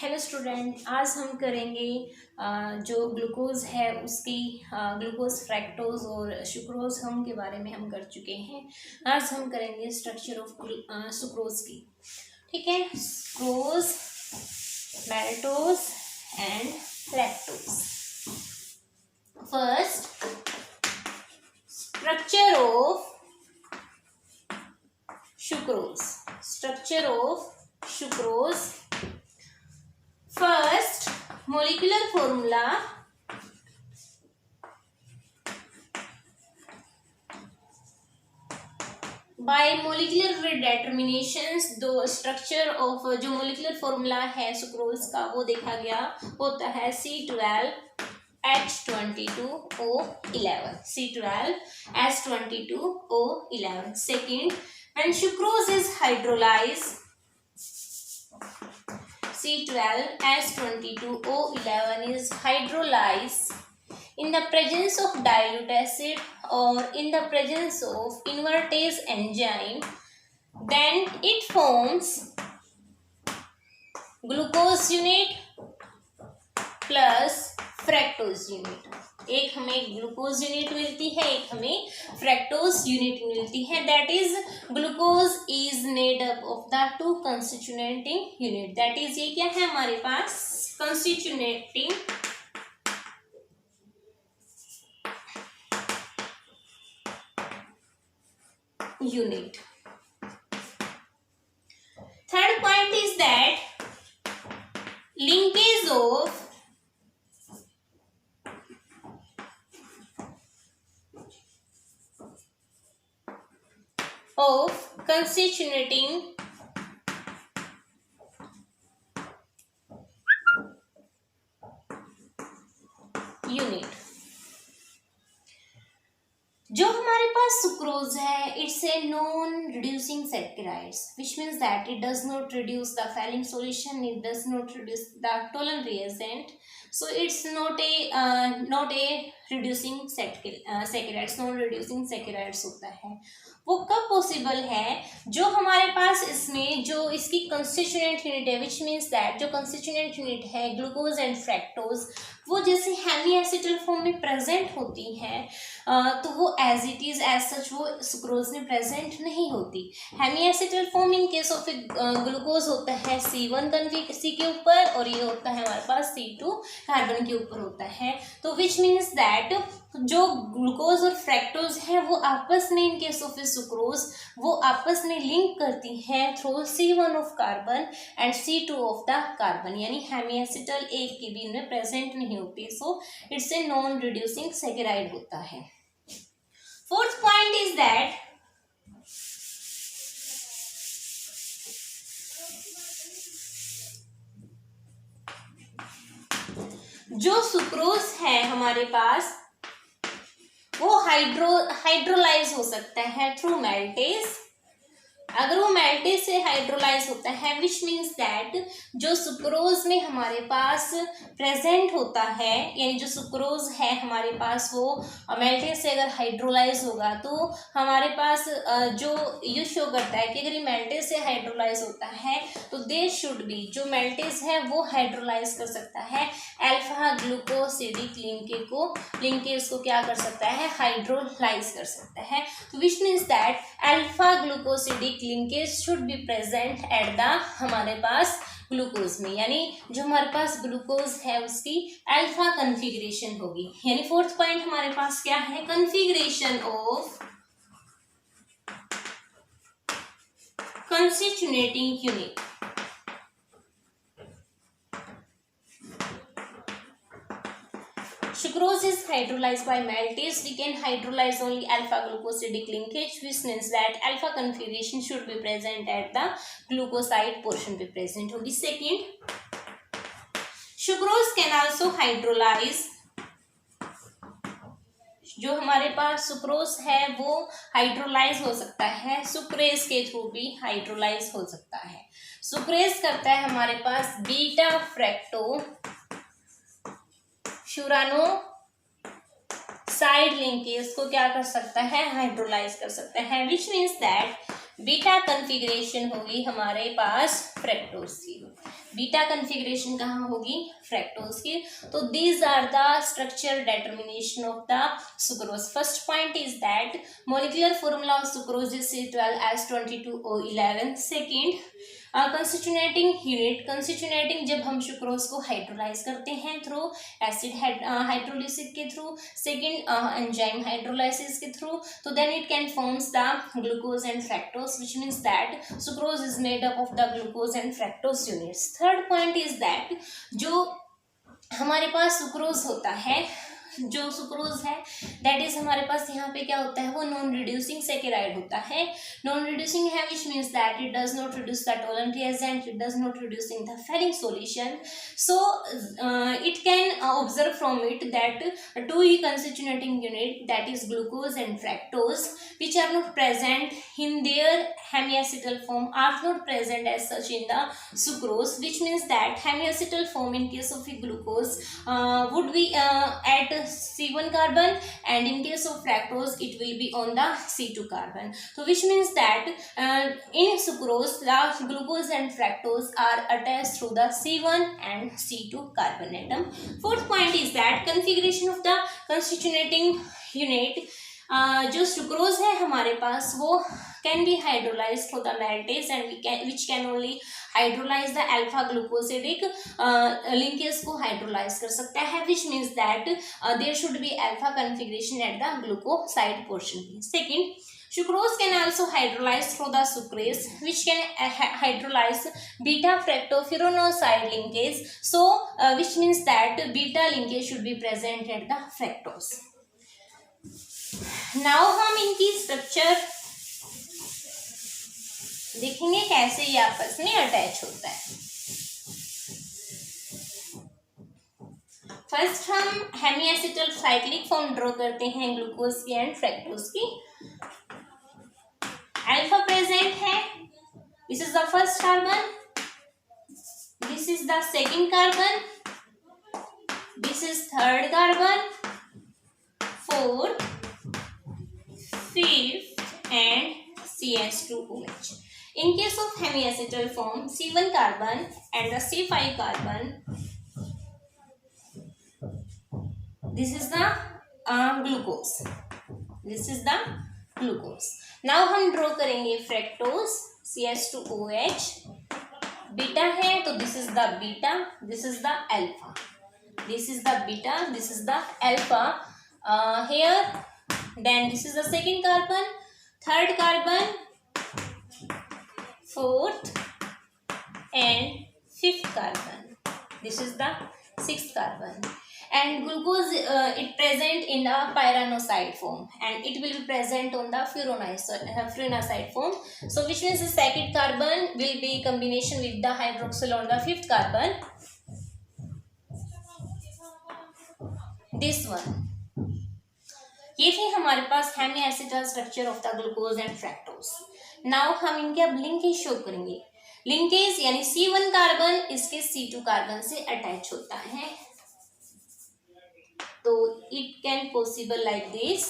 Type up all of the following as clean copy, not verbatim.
Hello student, आज हम करेंगे जो ग्लूकोज है उसकी ग्लूकोज, फ्रैक्टोज और सुक्रोज हम के बारे में हम कर चुके हैं। आज हम करेंगे स्ट्रक्चर ऑफ सुक्रोज की। ठीक है, sucrose, maltose and lactose. First, structure of sucrose. Structure of sucrose. First, molecular formula. By molecular determinations, दो स्ट्रक्चर ऑफ जो मोलिकुलर फॉर्मूला है सुक्रोज का वो देखा गया होता है C12H22O11, C12H22O11. Second, when sucrose is hydrolyzed, C12H22O11 is hydrolyzed in the presence of dilute acid or in the presence of invertase enzyme, then it forms glucose unit plus fructose unit. एक हमें glucose unit मिलती है, एक हमें fructose unit मिलती है। That is glucose is made up of the two constituting unit. That is ये क्या है हमारे पास constituting unit. Third point is that linkage of constituting unit। जो हमारे पास सुक्रोज है, it's a non reducing saccharides, which means that it does not reduce the Fehling solution, it does not reduce the Tollens reagent, so it's not a reducing saccharides, non reducing saccharides होता है। वो कब possible है? जो हमारे पास इसमें जो इसकी कंस्टिट्यूएंट यूनिट है, विच मीन्स दैट जो कंस्टिट्यूएंट यूनिट है ग्लूकोज एंड फ्रैक्टोज, वो जैसे हेमी एसिटल फॉर्म में प्रेजेंट होती है, तो वो as it is as such वो सुक्रोज में प्रेजेंट नहीं होती। Hemiacetal form in case of glucose होता है C1 C के ऊपर, और ये होता है हमारे पास C2 कार्बन के ऊपर होता है। तो विच मीन्स दैट जो ग्लूकोज और फ्रैक्टोज है वो आपस में इन केस ऑफ सुक्रोज वो आपस में लिंक करती है through C1 of carbon and C2 of the carbon, यानी हेमी एसिटल एक के भी इनमें प्रेजेंट नहीं होती। So it's a non reducing saccharide होता है। फोर्थ पॉइंट इज दैट जो सुक्रोज है हमारे पास वो हाइड्रोलाइज हो सकता है थ्रू मेल्टेज। अगर वो मेल्टेज से हाइड्रोलाइज होता है, विच मीन्स दैट जो सुक्रोज में हमारे पास प्रेजेंट होता है, यानी जो सुक्रोज है हमारे पास वो मेल्टेज से अगर हाइड्रोलाइज होगा तो हमारे पास जो ये शो करता है कि अगर ये मेल्टेज से हाइड्रोलाइज होता है तो दे शुड बी, जो मेल्टेज है वो हाइड्रोलाइज कर सकता है अल्फा ग्लूकोसिडिक लिंकेज को क्या कर सकता है, हाइड्रोलाइज कर सकता है। तो which means that alpha glucosidic linkage should be present at the हमारे पास ग्लूकोज में, यानी जो हमारे पास ग्लूकोज है उसकी अल्फा कन्फिगरेशन होगी। यानी फोर्थ पॉइंट हमारे पास क्या है, configuration of constituting unit. Sucrose is hydrolyzed by maltase. We can hydrolyze only alpha glucosidic linkage, which means that alpha configuration should be present at the glucoside portion be present होगी। Second, sucrose can also hydrolyze। जो हमारे पास sucrose है वो hydrolyse हो सकता है, sucrase के थ्रू भी हाइड्रोलाइज हो सकता है। सुक्रेज करता है हमारे पास beta fructofuranoside linkage को क्या कर सकता है, हाइड्रोलाइज कर सकता है, which means that beta configuration होगी हमारे पास फ्रैक्टोज की। बीटा कन्फिग्रेशन कहाँ होगी? फ्रैक्टोज की। तो these are the structure determination of the sucrose. First point is that molecular formula of sucrose is C12H22O11। Second, constituting unit. Constituting जब हम सुक्रोज को हाइड्रोलाइज करते हैं थ्रू एसिड हाइड्रोलिसिस के थ्रू, सेकेंड एंजाइम हाइड्रोलाइसिस के through, तो then it can forms the glucose and fructose, which means that sucrose is made up of the glucose and fructose units. Third point is that जो हमारे पास sucrose होता है, जो sucrose है that is हमारे पास यहाँ पे क्या होता है, वो नॉन रिड्यूसिंग सेकेराइड होता है। नॉन रिड्यूसिंग है which means that it does not reduce the Tollens reagent, it does not reduce in the Fehling solution. So it can observe from it that two constituting unit, that is glucose and fructose, which are not present in their hemiacetal form, are not present as such in the sucrose, which means that hemiacetal form in case of glucose would be at C1 carbon, and in case of fructose it will be on the C2 carbon. So which means that in sucrose the glucose and fructose are attached through the C1 and C2 carbon atom. Fourth point is that configuration of the constituting unit. जो sucrose है हमारे पास वो can be hydrolysed through the maltase and which can only hydrolyse the alpha glucosidic linkage को hydrolyse कर सकता है, which means that there should be alpha configuration at the glucoside portion. Second, sucrose can also hydrolyze through the sucrase, which can hydrolyze beta fructofuranocide linkage. So which means that beta linkage should be present at the fructose. Now हम इनकी structure देखेंगे कैसे ये आपस में attach होता है। First हम हेमिएसिटल साइक्लिक फॉर्म ड्रॉ करते हैं ग्लूकोज की एंड फ्रैक्टोज की। अल्फा प्रेजेंट है, this is the first carbon, this is the second carbon, this is third carbon, fourth, fifth and CS2OH. In case of hemiacetal form, C1 carbon and the C5 carbon, this is the glucose. This is the glucose. Now हम draw करेंगे fructose CS2OH। Beta है तो this is the beta, this is the alpha, this is the beta, this is the alpha here. Then this is the second carbon, third carbon, fourth and fifth carbon. This is the sixth carbon. And glucose it present in the pyranoside form, and it will be present on the furanocide form. So which means the second carbon will be combination with the hydroxyl on the fifth carbon. This one. ये थी हमारे पास hemiacetal structure of the glucose and fructose. Now हम इनके अब linkage show करेंगे। Linkage यानी C1 carbon इसके C2 कार्बन से अटैच होता है, तो it can possible like this.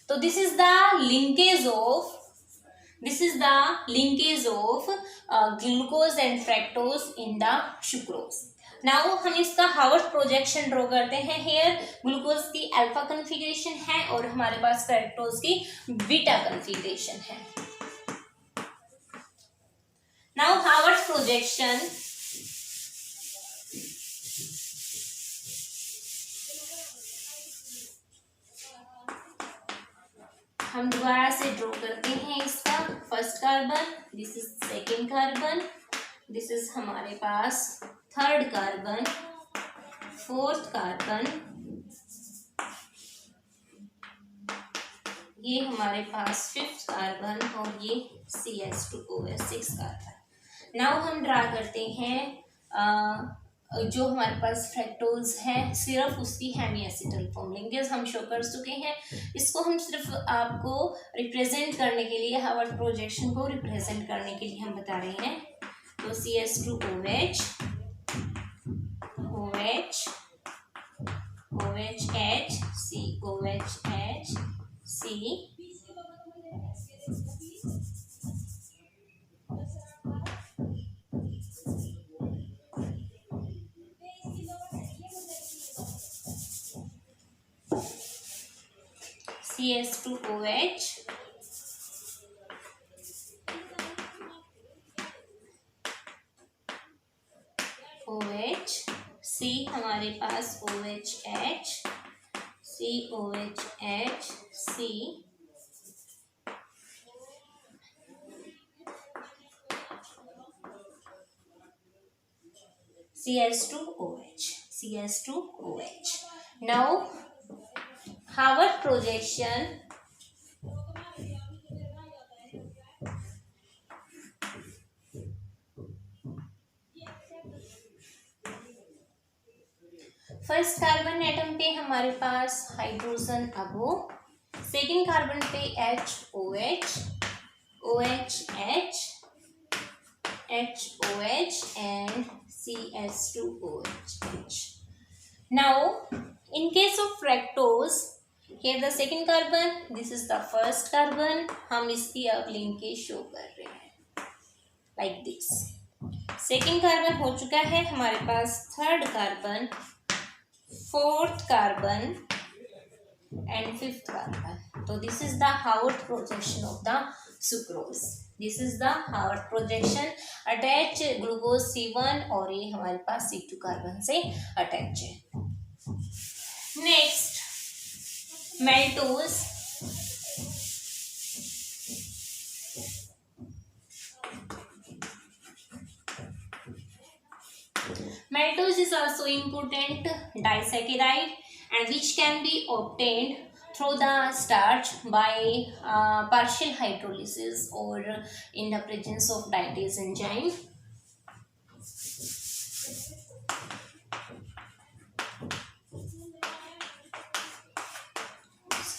तो this is the linkage of glucose and fructose in the sucrose. Now हम इसका हावर्थ प्रोजेक्शन ड्रॉ करते हैं। हेयर ग्लूकोज की अल्फा कन्फिग्रेशन है और हमारे पास फ्रैक्टोज की बीटा कन्फिग्रेशन है। नाउ हावर्थ प्रोजेक्शन, हम दोबारा से ड्रॉ करते हैं इसका। First carbon, this is second carbon, this is हमारे पास थर्ड कार्बन, फोर्थ कार्बन, ये हमारे पास फिफ्थ कार्बन और ये CS2OH सिक्स कार्बन। नाउ हम ड्रा करते हैं जो हमारे पास फ्रैक्टोज है सिर्फ उसकी हेमिएसिटल फॉर्म। लिंकेज हम शो कर चुके हैं, इसको हम सिर्फ आपको रिप्रेजेंट करने के लिए, हावर्थ प्रोजेक्शन को रिप्रेजेंट करने के लिए हम बता रहे हैं। तो CS2OH, OH, OHH, COHH, C. CS2OH. OH. C हमारे पास OHH. COHH. C. CS2OH. CS2OH. Now Howard projection. First carbon atom पे हमारे पास हाइड्रोजन अबो, सेकेंड कार्बन पे HOH, OHH, HOH and CS2OH. Now in case of fructose, here the second carbon, this is the first carbon. हम इसकी अब linkage show कर रहे हैं like this. Second carbon हो चुका है हमारे पास, third carbon, fourth carbon and fifth carbon. So this is the Howard projection of the sucrose. This is the Howard projection. Attach glucose C1 और ये हमारे पास C2 कार्बन से अटैच है. Next maltose. Maltose is also important disaccharide and which can be obtained through the starch by partial hydrolysis or in the presence of dietase enzyme.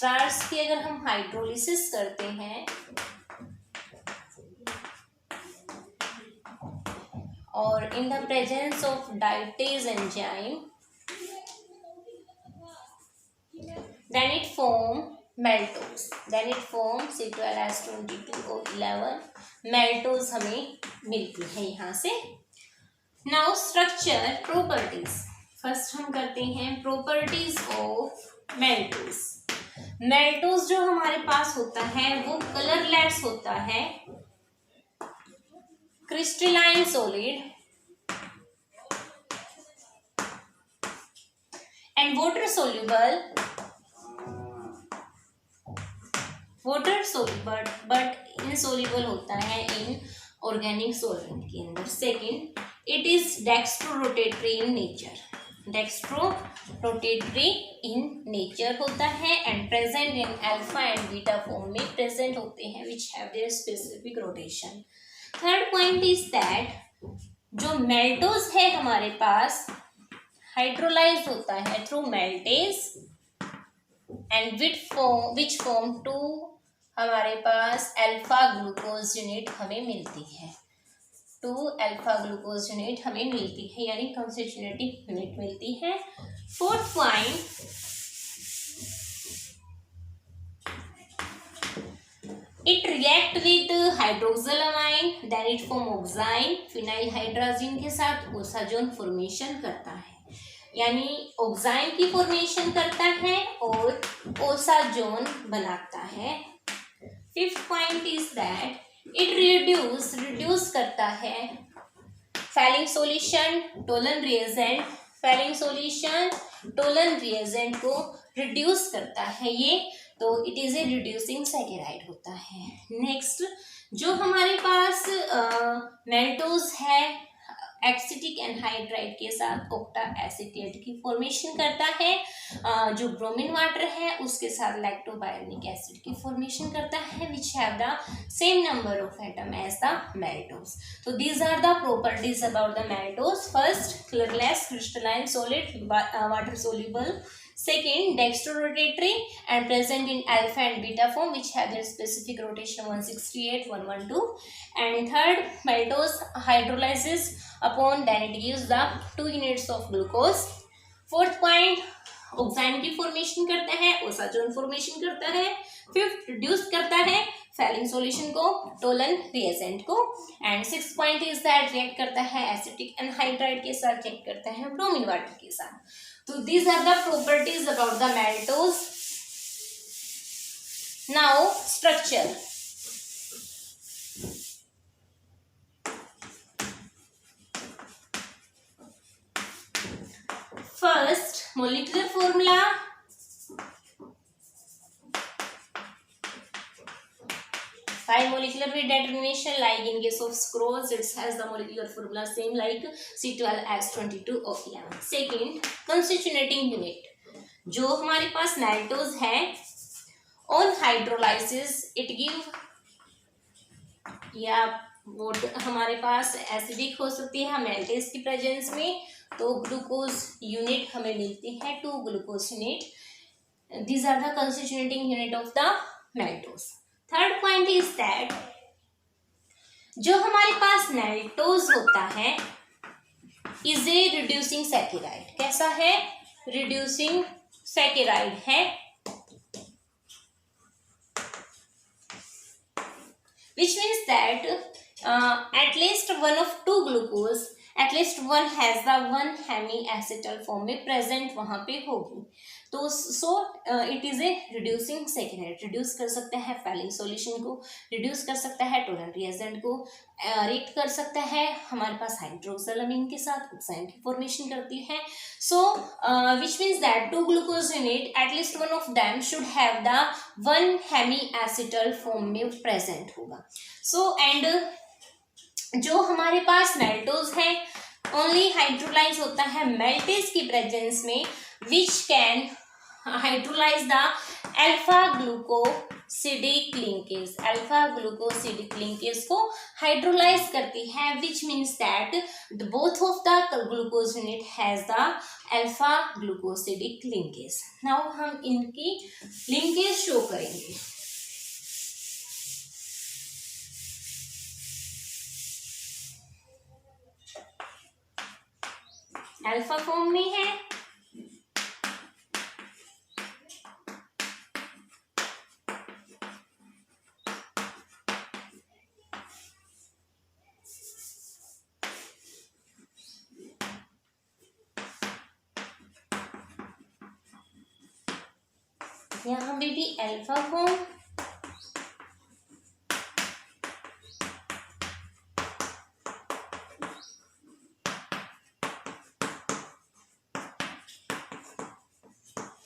Starch की अगर हम hydrolysis करते हैं और in the presence of dietase enzyme, then it form maltose. Then it forms C12H22O11. maltose हमें मिलती है यहाँ से. Now structure properties. फर्स्ट हम करते हैं properties of maltose. maltose जो हमारे पास होता है वो कलरलेस होता है, crystalline solid and water soluble but insoluble होता है in organic solvent के अंदर. Second, it is dextrorotatory in nature. dextrorotatory in nature होता है and present in alpha and beta form में present होते हैं which have their specific rotation. Third point is that जो मेल्टोज है हमारे पास हाइड्रोलाइज होता है through maltase and which form to हमारे पास अल्फा ग्लूकोज यूनिट हमें मिलती है. 2 अल्फा ग्लूकोज यूनिट हमें मिलती है यानी कंस्टिट्यूटिव यूनिट मिलती है. Fourth point, it react with hydroxylamine, then it form oxime. Phenyl hydrazine के साथ ओसाजोन फॉर्मेशन करता है यानी ऑक्साइम की फॉर्मेशन करता है और ओसाजोन बनाता है. Fifth point is that it reduce करता है falling solution Tollens reagent. Falling solution Tollens reagent को रिड्यूस करता है ये, तो it is a reducing saccharide होता है. नेक्स्ट जो हमारे पास मेल्टोज है एसिटिक एनहाइड्राइड के साथ ऑक्टा एसिटेट की फॉर्मेशन करता है. जो ब्रोमीन वाटर है उसके साथ लैक्टोबायोनिक एसिड की फॉर्मेशन करता है which have the same number of atom as the maltose. तो these are the properties about the maltose. First, colourless crystalline solid water soluble. Second, dextrorotatory and present in alpha and beta form which have their specific rotation 168, 112. And third, maltose hydrolyzes upon then it gives the 2 units of glucose. Fourth point, ऑक्साइन की formation करता है, osazone formation करता है, fifth reduce करता है falling solution को, Tollens reagent को, and six point is that react करता है एसिटिक एनहाइड्राइड के साथ, रिएक्ट करता है ब्रोमीन वाटर के साथ। तो these are the properties about the maltose. Now structure. First, molecular formula. By molecular determination, like in case of sucrose, it has the molecular formula same like C12H22O11. Second, constituting unit. जो हमारे पास maltose है, on hydrolysis it give या वो हमारे पास acidic हो सकती है maltase की प्रेजेंस में, तो ग्लूकोज यूनिट हमें मिलती है 2 glucose unit. These are the constituting unit of the maltose. Third point is that जो हमारे पास मैल्टोज होता है इज ए रिड्यूसिंग सैकेराइड। कैसा है? रिड्यूसिंग सैकेराइड है, which means that at least one of 2 glucose, at least one has the 1 hemiacetal form में present वहाँ पे होगी। तो so it is a reducing saccharide, reduce कर सकता है फैलिंग सॉल्यूशन को, reduce कर सकता है टोलन रिएजेंट को, रिएक्ट कर सकता है हमारे पास हाइड्रोक्सिलामीन के साथ, ऑक्साइन की फॉर्मेशन करती है। so which means that 2 glucose unit at least one of them should have the 1 hemiacetal form में present होगा। so and जो हमारे पास मैल्टोज है ओनली हाइड्रोलाइज होता है मैल्टेज की प्रेजेंस में, which can hydrolyse the alpha glucosidic linkage. Alpha glucosidic linkage को हाइड्रोलाइज करती है, which means that both of the glucose unit has the alpha glucosidic linkage. Now हम इनकी लिंकेज शो करेंगे। अल्फा फॉर्म में है, यहाँ पे भी alpha form,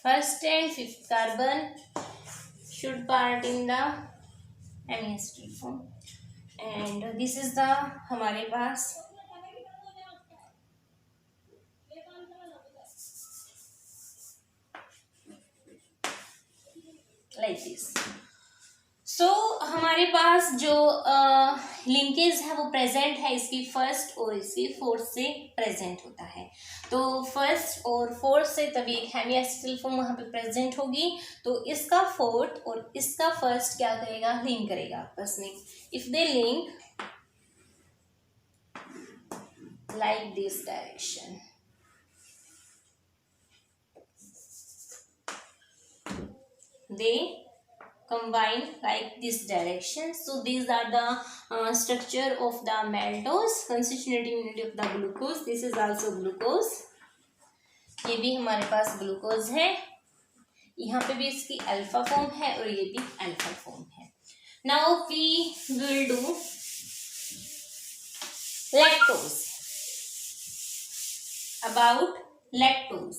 first and fifth carbon should part in the hemiacetal form, and this is the हमारे पास like this। so हमारे पास जो लिंकेज है वो प्रेजेंट है इसकी फर्स्ट और इसकी फोर्थ से प्रेजेंट होता है। तो फर्स्ट और फोर्थ से तभी एक हेमिएसिटल फॉर्म वहाँ पे प्रेजेंट होगी, तो इसका फोर्थ और इसका फर्स्ट क्या करेगा? लिंक करेगा आपस में। If they link like this direction, they combine like this direction। so these are the structure of the maltose, constituting unit of the glucose। this is also glucose, ये भी हमारे पास ग्लूकोज है, यहाँ पे भी इसकी अल्फा फॉर्म है और ये भी अल्फा फॉर्म है। Now we will do lactose. About lactose,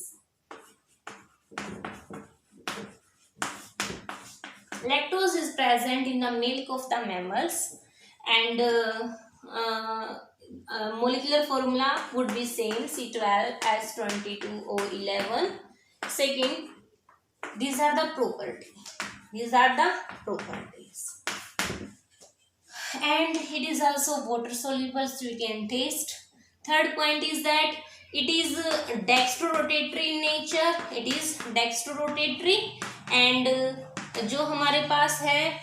lactose is present in the milk of the mammals, and molecular formula would be same C12H22O11। second, these are the properties, and it is also water soluble, so you can taste। third point is that it is dextrorotatory in nature, it is dextrorotatory, and जो हमारे पास है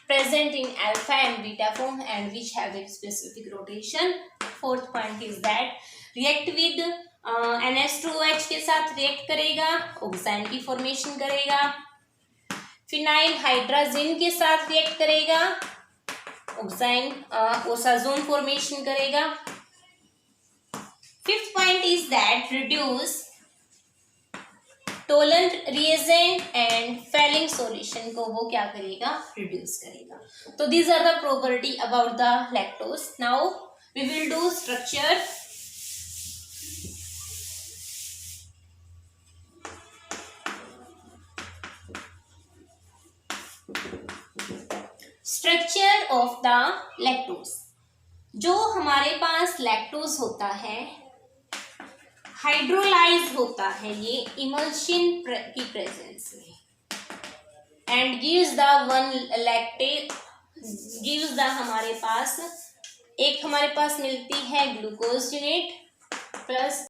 present in alpha and beta form and which have a specific rotation। fourth point is that react with NH2OH के साथ react करेगा, ऑक्साइन की formation करेगा। Phenyl hydrazine के साथ रिएक्ट करेगा, ऑक्साइन ओसाजोन फॉर्मेशन करेगा। Fifth point is that reduce Tollens reagent and Fehling solution को वो क्या करेगा, रिड्यूस करेगा। तो these are the property about the lactose. Now we will do structure. Structure of the lactose. जो हमारे पास लैक्टोज होता है हाइड्रोलाइज होता है ये इमल्शन की प्रेजेंस में and gives the one lactate, gives the हमारे पास एक हमारे पास मिलती है ग्लूकोज यूनिट प्लस